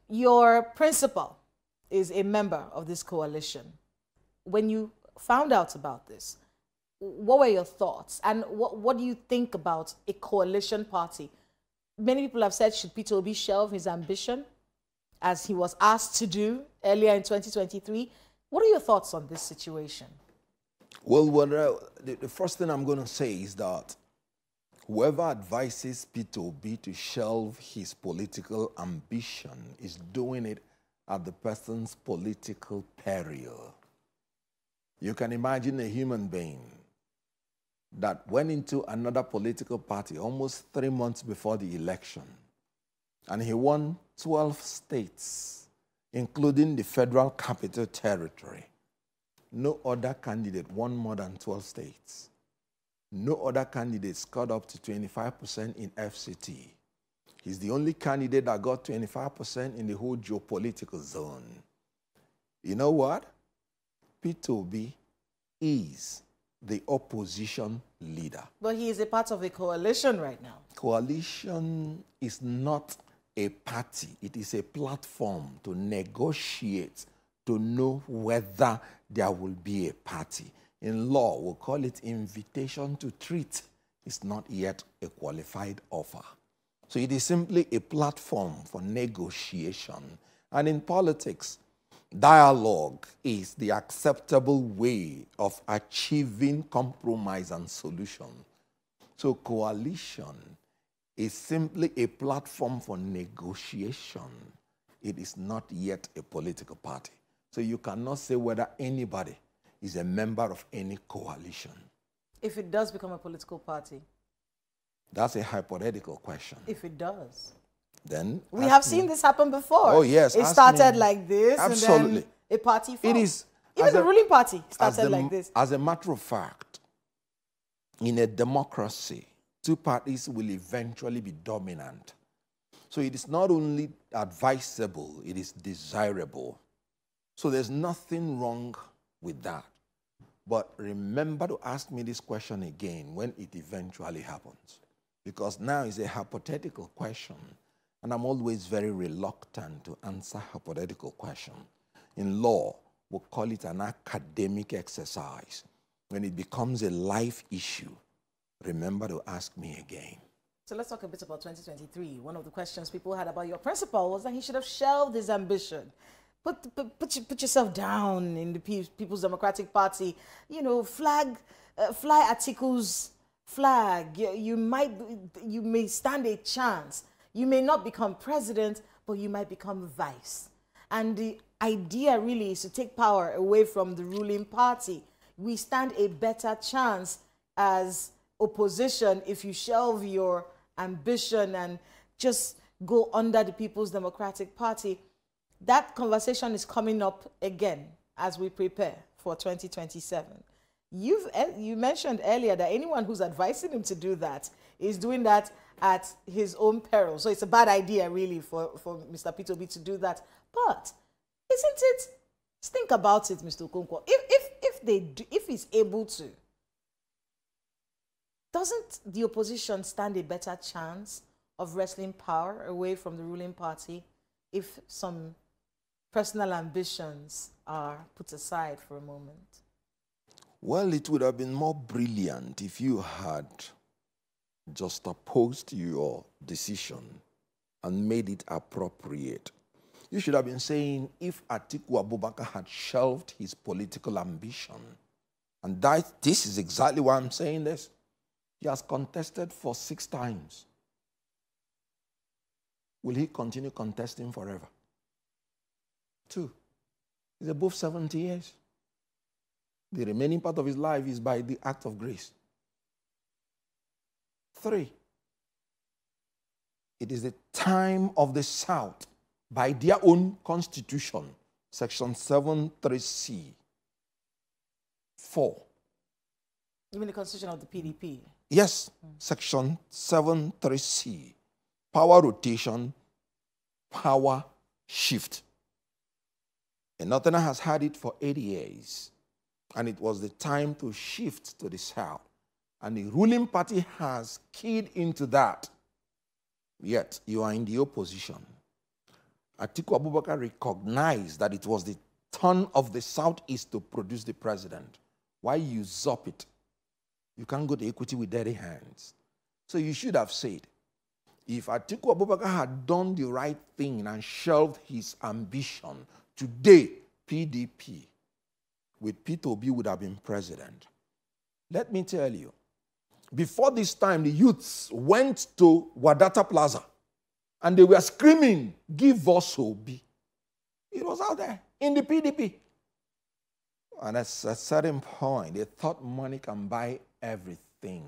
Your principal is a member of this coalition. When you found out about this, what were your thoughts? And what do you think about a coalition party? Many people have said, should Peter Obi shelve his ambition, as he was asked to do earlier in 2023? What are your thoughts on this situation? Well, the first thing I'm going to say is that whoever advises Peter Obi to shelve his political ambition is doing it at the person's political peril. You can imagine a human being that went into another political party almost 3 months before the election, and he won 12 states, including the Federal Capital Territory. No other candidate won more than 12 states. No other candidate scored up to 25% in FCT. He's the only candidate that got 25% in the whole geopolitical zone. You know what? Peter Obi is the opposition leader. But he is a part of a coalition right now. Coalition is not a party. It is a platform to negotiate, to know whether there will be a party. In law, we'll call it invitation to treat. It's not yet a qualified offer. So it is simply a platform for negotiation. And in politics, dialogue is the acceptable way of achieving compromise and solution. So coalition is simply a platform for negotiation. It is not yet a political party. So you cannot say whether anybody is a member of any coalition. If it does become a political party? That's a hypothetical question. If it does? Then we have seen this happen before. Oh, yes. It started like this. Absolutely. And then a party formed. It is. Even the ruling party started like this. As a matter of fact, in a democracy, two parties will eventually be dominant. So it is not only advisable, it is desirable. So there's nothing wrong with that. But remember to ask me this question again when it eventually happens. Because now it's a hypothetical question. And I'm always very reluctant to answer hypothetical questions. In law, we'll call it an academic exercise. When it becomes a life issue, remember to ask me again. So let's talk a bit about 2023. One of the questions people had about your principal was that he should have shelved his ambition. Put yourself down in the People's Democratic Party. You know, fly Atiku's flag. You may stand a chance. You may not become president, but you might become vice. And the idea really is to take power away from the ruling party. We stand a better chance as opposition if you shelve your ambition and just go under the People's Democratic Party. That conversation is coming up again as we prepare for 2027. You mentioned earlier that anyone who's advising him to do that is doing that at his own peril. So it's a bad idea, really, for Mr. Peter Obi to do that. But isn't it? Think about it, Mr. Okonkwor. If he's able to, doesn't the opposition stand a better chance of wresting power away from the ruling party if some personal ambitions are put aside for a moment? Well, it would have been more brilliant if you had just opposed your decision and made it appropriate. You should have been saying, if Atiku Abubakar had shelved his political ambition, and this is exactly why I'm saying this, he has contested for 6 times. Will he continue contesting forever? 2, he's above 70 years. The remaining part of his life is by the act of grace. 3, it is the time of the South by their own constitution, section 7(3)(c). 4. You mean the constitution of the PDP? Yes, section 7(3)(c). Power rotation, power shift. And Northerner has had it for 80 years. And it was the time to shift to the South. And the ruling party has keyed into that. Yet, you are in the opposition. Atiku Abubakar recognized that it was the turn of the Southeast to produce the president. Why usurp it? You can't go to equity with dirty hands. So you should have said, if Atiku Abubakar had done the right thing and shelved his ambition, today, PDP with Peter Obi would have been president. Let me tell you, before this time, the youths went to Wadata Plaza and they were screaming, give us Obi. It was out there in the PDP. And at a certain point, they thought money can buy everything.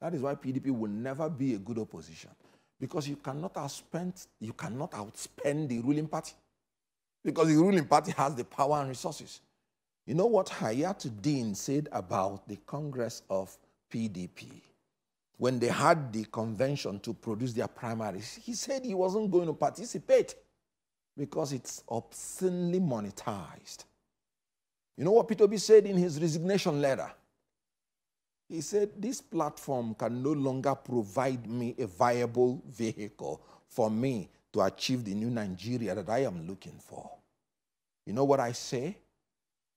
That is why PDP will never be a good opposition. Because you cannot outspend the ruling party. Because the ruling party has the power and resources. You know what Hayatuddin said about the Congress of PDP? When they had the convention to produce their primaries, he said he wasn't going to participate because it's obscenely monetized. You know what Peter Obi said in his resignation letter? He said, this platform can no longer provide me a viable vehicle for me to achieve the new Nigeria that I am looking for. You know what I say?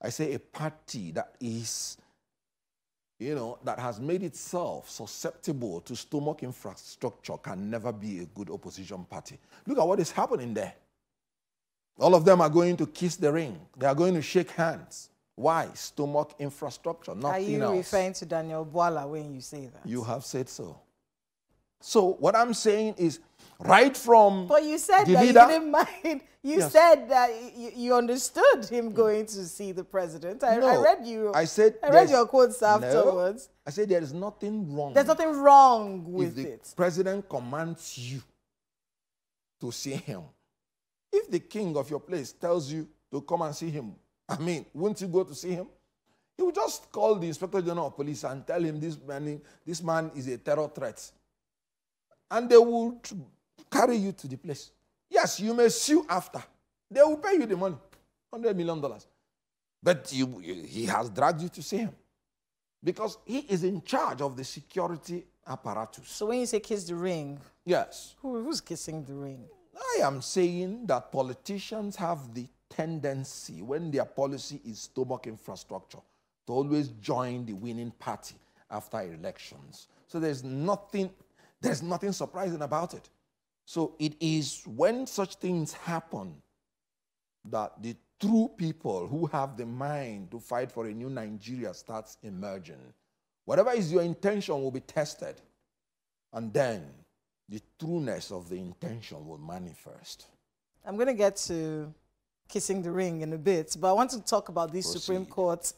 I say a party that is, that has made itself susceptible to stomach infrastructure can never be a good opposition party. Look at what is happening there. All of them are going to kiss the ring. They are going to shake hands. Why? Stomach infrastructure, nothing else. Are you referring to Daniel Bwala when you say that? You have said so. So what I'm saying is, right from But you said the that leader, you didn't mind. You yes. said that you understood him going to see the president. I read you. I read your quotes afterwards. I said there is nothing wrong. There's nothing wrong with if it. the president commands you to see him. If the king of your place tells you to come and see him, wouldn't you go to see him? He would just call the Inspector General of Police and tell him this man is a terror threat. And they will carry you to the place. Yes, you may sue after. They will pay you the money, $100 million. But he has dragged you to see him. Because he is in charge of the security apparatus. So when you say kiss the ring, yes. Who's kissing the ring? I am saying that politicians have the tendency, when their policy is stomach infrastructure, to always join the winning party after elections. So there's nothing surprising about it. So it is when such things happen that the true people who have the mind to fight for a new Nigeria starts emerging. Whatever is your intention will be tested. And then the trueness of the intention will manifest. I'm going to get to kissing the ring in a bit, but I want to talk about these Supreme Court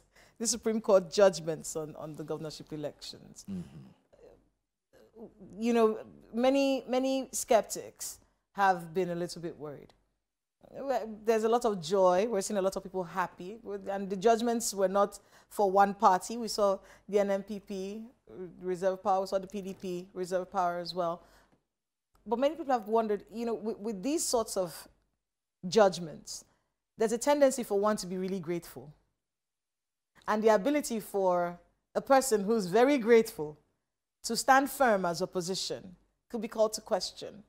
judgments on the governorship elections. Mm-hmm. Many skeptics have been a little bit worried. There's a lot of joy. We're seeing a lot of people happy. And the judgments were not for one party. We saw the NNPP, reserve power. We saw the PDP, reserve power as well. But many people have wondered, with these sorts of judgments, there's a tendency for one to be really grateful. And the ability for a person who's very grateful to stand firm as opposition could be called to question.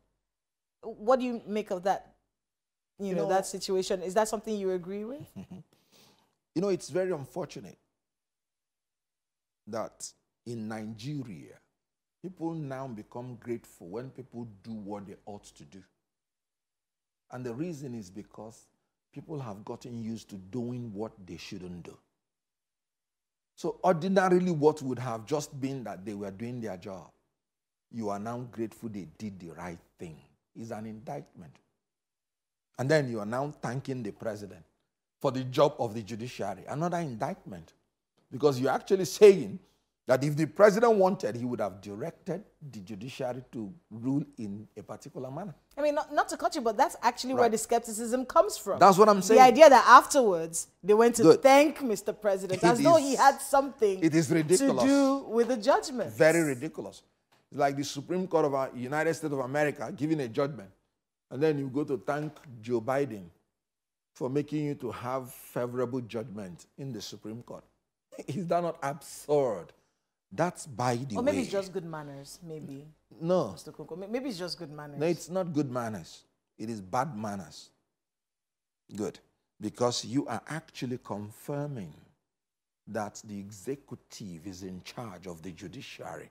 What do you make of that, that situation? Is that something you agree with? It's very unfortunate that in Nigeria, people now become grateful when people do what they ought to do. And the reason is because people have gotten used to doing what they shouldn't do. So ordinarily what would have just been that they were doing their job, you are now grateful they did the right thing, is an indictment. And then you are now thanking the president for the job of the judiciary, another indictment. Because you're actually saying that if the president wanted, he would have directed the judiciary to rule in a particular manner. Not to cut you, but that's actually where the skepticism comes from. That's what I'm saying. The idea that afterwards they went to thank Mr. President as though he had something to do with the judgment. Very ridiculous. It's like the Supreme Court of the United States of America giving a judgment, and then you go to thank Joe Biden for making you to have favorable judgment in the Supreme Court. Is that not absurd? That's by the way. Or maybe it's just good manners, maybe. No. Mr. Okonkwor. Maybe it's just good manners. No, it's not good manners. It is bad manners. Good. Because you are actually confirming that the executive is in charge of the judiciary.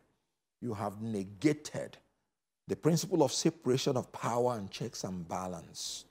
You have negated the principle of separation of power and checks and balance.